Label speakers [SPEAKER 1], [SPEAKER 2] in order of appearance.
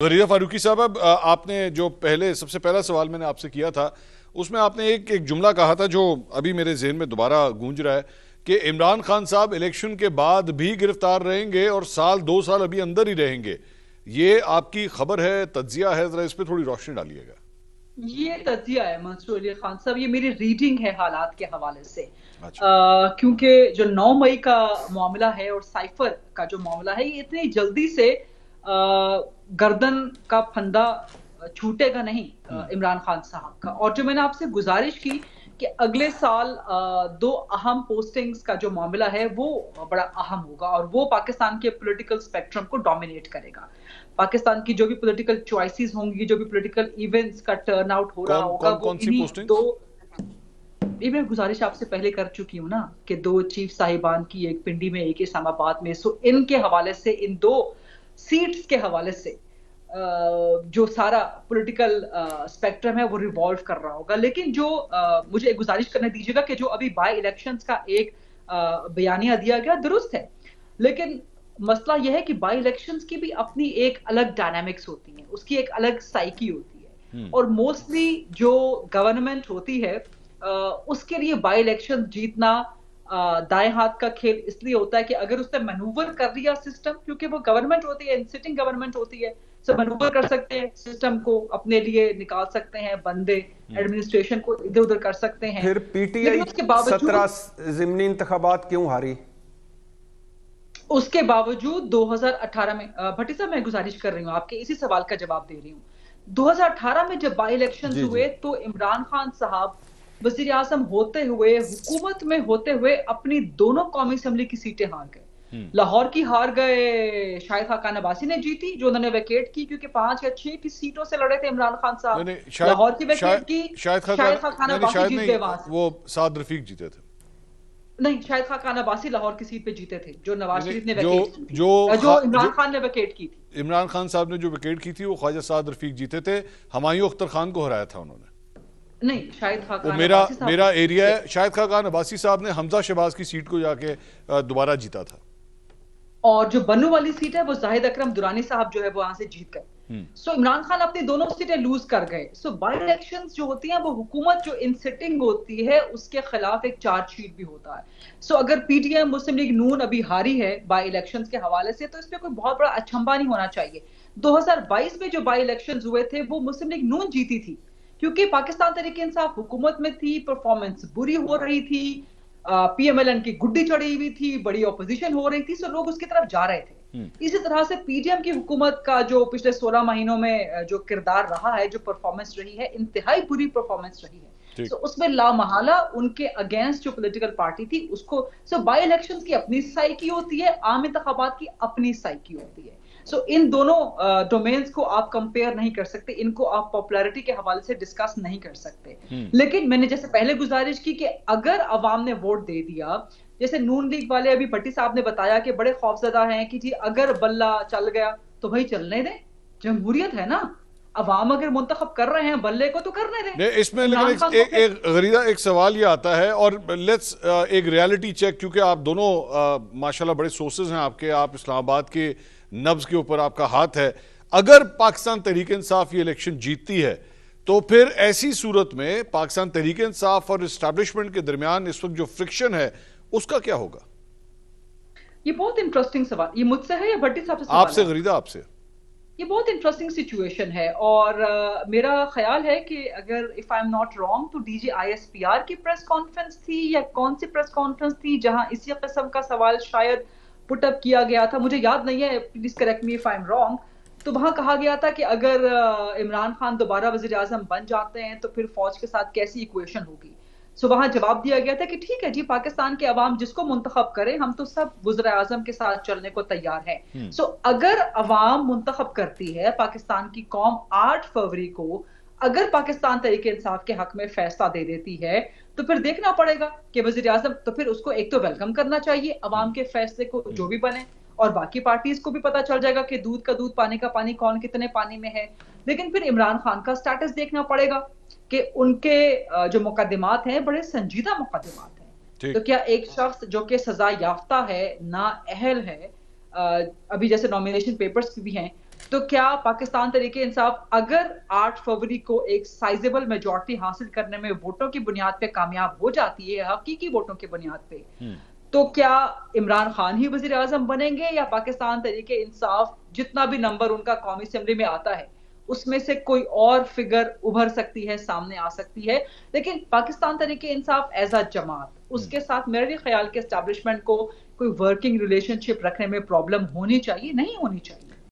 [SPEAKER 1] गरीदा फारूकी साहब, अब आपने जो सबसे पहला सवाल मैंने आपसे किया था उसमें आपने एक जुमला कहा था जो अभी मेरे जहन में दोबारा गूंज रहा है कि इमरान खान साहब इलेक्शन के बाद भी गिरफ्तार रहेंगे और साल 2 साल अभी अंदर ही रहेंगे। ये आपकी खबर है, तज्जिया है? जरा इस पर थोड़ी रोशनी डालिएगा।
[SPEAKER 2] ये तज्जिया है मंसूर अली खान साहब, ये मेरी रीडिंग है हालात के हवाले से।
[SPEAKER 1] अच्छा।
[SPEAKER 2] क्योंकि जो 9 मई का मामला है और साइफर का जो मामला है, ये इतनी जल्दी से गर्दन का फंदा छूटेगा नहीं इमरान खान साहब का। और जो मैंने आपसे गुजारिश की कि अगले साल 2 अहम पोस्टिंग्स का जो मामला है वो बड़ा अहम होगा और वो पाकिस्तान के पॉलिटिकल स्पेक्ट्रम को डोमिनेट करेगा। पाकिस्तान की जो भी पॉलिटिकल चॉइसेस होंगी, जो भी पॉलिटिकल इवेंट्स का टर्न आउट हो रहा
[SPEAKER 1] कौन
[SPEAKER 2] होगा,
[SPEAKER 1] कौन
[SPEAKER 2] वो
[SPEAKER 1] कौन सी
[SPEAKER 2] इन्हीं
[SPEAKER 1] पोस्टिंग्स?
[SPEAKER 2] दो। ये मैं गुजारिश आपसे पहले कर चुकी हूँ ना कि 2 चीफ साहिबान की, एक पिंडी में एक इस्लामाबाद में। सो इनके हवाले से, इन 2 सीट्स के हवाले से जो सारा पॉलिटिकल स्पेक्ट्रम है वो रिवॉल्व कर रहा होगा। लेकिन जो मुझे एक गुजारिश करने दीजिएगा कि जो अभी बाई इलेक्शंस का एक बयानिया दिया गया दुरुस्त है, लेकिन मसला यह है कि बाई इलेक्शंस की भी अपनी एक अलग डायनामिक्स होती है, उसकी एक अलग साइकी होती है। और मोस्टली जो गवर्नमेंट होती है उसके लिए बाई इलेक्शन जीतना दाएं हाथ का खेल इसलिए होता है कि अगर उसने मैनूवर कर लिया सिस्टम, क्योंकि वो गवर्नमेंट होती है, सिटिंग गवर्नमेंट होती है, तो मैनूवर कर सकते हैं, सिस्टम को अपने लिए निकाल सकते हैं, बंदे एडमिनिस्ट्रेशन को इधर उधर कर सकते हैं।
[SPEAKER 3] फिर
[SPEAKER 2] लेकिन
[SPEAKER 3] पीटीआई
[SPEAKER 2] उसके बावजूद
[SPEAKER 3] 17 जिमनी इंतखाबात क्यों हारी?
[SPEAKER 2] उसके बावजूद 2018 में भट्टी साहब, मैं गुजारिश कर रही हूँ, आपके इसी सवाल का जवाब दे रही हूँ। 2018 में जब बाई इलेक्शंस
[SPEAKER 3] जी जी।
[SPEAKER 2] हुए तो इमरान खान साहब वजीर आजम होते हुए, हुकूमत में होते हुए, अपनी दोनों कौमी असेंबली की सीटें हार गए। लाहौर की हार गए, शाहिद खाकान अब्बासी ने जीती जो उन्होंने वैकेट की, क्योंकि 5 या 6 की सीटों से लड़े थे इमरान खान
[SPEAKER 1] नहीं
[SPEAKER 2] साहब।
[SPEAKER 1] नहीं, शायद
[SPEAKER 2] लाहौर की वैकेट
[SPEAKER 1] शायद
[SPEAKER 2] की,
[SPEAKER 1] शायद
[SPEAKER 2] शाहिद
[SPEAKER 1] खान,
[SPEAKER 2] खाकान
[SPEAKER 1] नहीं नहीं,
[SPEAKER 2] अब्बासी
[SPEAKER 1] शायद
[SPEAKER 2] जीत
[SPEAKER 1] नहीं,
[SPEAKER 2] गए वहां से।
[SPEAKER 1] वो साद रफीक जीते थे।
[SPEAKER 2] नहीं, शाहिद खाकान अब्बासी लाहौर की सीट पे जीते थे जो नवाज
[SPEAKER 1] नहीं
[SPEAKER 2] शरीफ ने
[SPEAKER 1] नहीं, जो
[SPEAKER 2] वैकेट की थी,
[SPEAKER 1] जो
[SPEAKER 2] जो
[SPEAKER 1] खा,
[SPEAKER 2] इमरान
[SPEAKER 1] जो
[SPEAKER 2] खान ने वैकेट की थी।
[SPEAKER 1] इमरान खान साहब ने जो विकेट की थी वो ख्वाजा साद रफीक जीते थे। हुमायूं अख्तर खान को हराया था उन्होंने।
[SPEAKER 2] नहीं, शाहिद
[SPEAKER 1] वो
[SPEAKER 2] खाकान
[SPEAKER 1] मेरा
[SPEAKER 2] अब्बासी साहब
[SPEAKER 1] मेरा एरिया
[SPEAKER 2] थे।
[SPEAKER 1] है। शाहिद खान अब्बासी साहब ने हमजा शहबाज की सीट को जाके दोबारा जीता था।
[SPEAKER 2] और जो बन्नू वाली सीट है वो जाहिद अकरम दुरानी साहब जो है वो वहां से जीत गए। सो इमरान खान अपनी दोनों सीटें लूज कर गए। सो बाई इलेक्शंस जो होती हैं वो हुकूमत जो इन सिटिंग होती है उसके खिलाफ एक चार्जशीट भी होता है। सो अगर पीटीएम मुस्लिम लीग नून अभी हारी है बाई इलेक्शंस के हवाले से, तो इसमें कोई बहुत बड़ा अचंभा नहीं होना चाहिए। 2022 में जो बाई इलेक्शंस हुए थे वो मुस्लिम लीग नून जीती थी, क्योंकि पाकिस्तान तहरीक इंसाफ हुकूमत में थी, परफॉर्मेंस बुरी हो रही थी, पीएमएलएन की गुड्डी चढ़ी हुई थी, बड़ी ऑपोजिशन हो रही थी, सो लोग उसकी तरफ जा रहे थे। इसी तरह से पीडीएम की हुकूमत का जो पिछले 16 महीनों में जो किरदार रहा है, जो परफॉर्मेंस रही है, इंतहाई बुरी परफॉर्मेंस रही है। सो उसमें लामहला उनके अगेंस्ट जो पॉलिटिकल पार्टी थी उसको, सो बाई इलेक्शंस की अपनी साइकी होती है, आम इंतखाबात की अपनी साइकी होती है। सो इन दोनों डोमेन्स को आप कंपेयर नहीं कर सकते, इनको आप पॉपुलैरिटी के हवाले से डिस्कस नहीं कर सकते। लेकिन मैंने जैसे पहले गुजारिश की कि अगर अवाम ने वोट दे दिया, जैसे नून लीग वाले अभी भट्टी साहब ने बताया कि बड़े खौफजदा हैं कि जी अगर बल्ला चल गया तो भाई चलने दें, जमहूरियत है ना, अवाम अगर मुंतखब कर रहे हैं बल्ले को तो करने दें।
[SPEAKER 1] नहीं, इसमें लेकिन
[SPEAKER 2] इमरान खान को
[SPEAKER 1] एक गरीदा एक सवाल ये आता है, और लेट्स एक रियलिटी चेक, क्योंकि आप दोनों माशाल्लाह बड़े सोर्सेज हैं आपके, आप इस्लामाबाद के नब्ज के ऊपर आपका हाथ है। अगर पाकिस्तान तहरीक इंसाफ ये इलेक्शन जीतती है तो फिर ऐसी सूरत में पाकिस्तान तहरीक इंसाफ और इस्टेब्लिशमेंट के दरमियान इस वक्त जो फ्रिक्शन है उसका क्या होगा?
[SPEAKER 2] ये बहुत इंटरेस्टिंग सवाल, ये मुझसे है या भट्टी साहब से सवाल
[SPEAKER 1] आपसे
[SPEAKER 2] है?
[SPEAKER 1] गरीदा, आपसे।
[SPEAKER 2] ये बहुत इंटरेस्टिंग सिचुएशन है और मेरा ख्याल है कि अगर if I am not wrong तो डीजी आईएसपीआर की प्रेस कॉन्फ्रेंस थी या कौन सी प्रेस कॉन्फ्रेंस थी जहां इसी किस्म का सवाल शायद पुटअप किया गया था, मुझे याद नहीं है, please correct me if I am wrong. तो वहां कहा गया था कि अगर इमरान खान दोबारा वजीर आजम बन जाते हैं तो फिर फौज के साथ कैसी इक्वेशन होगी। सो वहां जवाब दिया गया था कि ठीक है जी, पाकिस्तान के अवाम जिसको मुंतखब करे, हम तो सब वज़ीर आज़म के साथ चलने को तैयार हैं। सो अगर अवाम मुंतखब करती है, पाकिस्तान की कौम 8 फरवरी को अगर पाकिस्तान तहरीक इंसाफ के हक में फैसला दे देती है, तो फिर देखना पड़ेगा कि वज़ीर आज़म, तो फिर उसको एक तो वेलकम करना चाहिए अवाम के फैसले को जो भी बने, और बाकी पार्टीज को भी पता चल जाएगा कि दूध का दूध पानी का पानी कौन कितने पानी में है। लेकिन फिर इमरान खान का स्टेटस देखना पड़ेगा कि उनके जो मुकदमात हैं बड़े संजीदा मुकदमात हैं। तो क्या एक शख्स जो कि सजा याफ्ता है, ना अहल है, अभी जैसे नॉमिनेशन पेपर्स भी हैं, तो क्या पाकिस्तान तरीके इंसाफ अगर 8 फरवरी को एक साइजेबल मेजॉरिटी हासिल करने में वोटों की बुनियाद पे कामयाब हो जाती है, हकीकी वोटों की बुनियाद पे, तो क्या इमरान खान ही वजीर आजम बनेंगे या पाकिस्तान तरीके इंसाफ जितना भी नंबर उनका कौमी असेंबली में आता है उसमें से कोई और फिगर उभर सकती है, सामने आ सकती है। लेकिन पाकिस्तान तरीके इंसाफ एज अ जमात, उसके साथ मेरे भी ख्याल के एस्टैब्लिशमेंट को कोई वर्किंग रिलेशनशिप रखने में प्रॉब्लम होनी चाहिए, नहीं होनी चाहिए।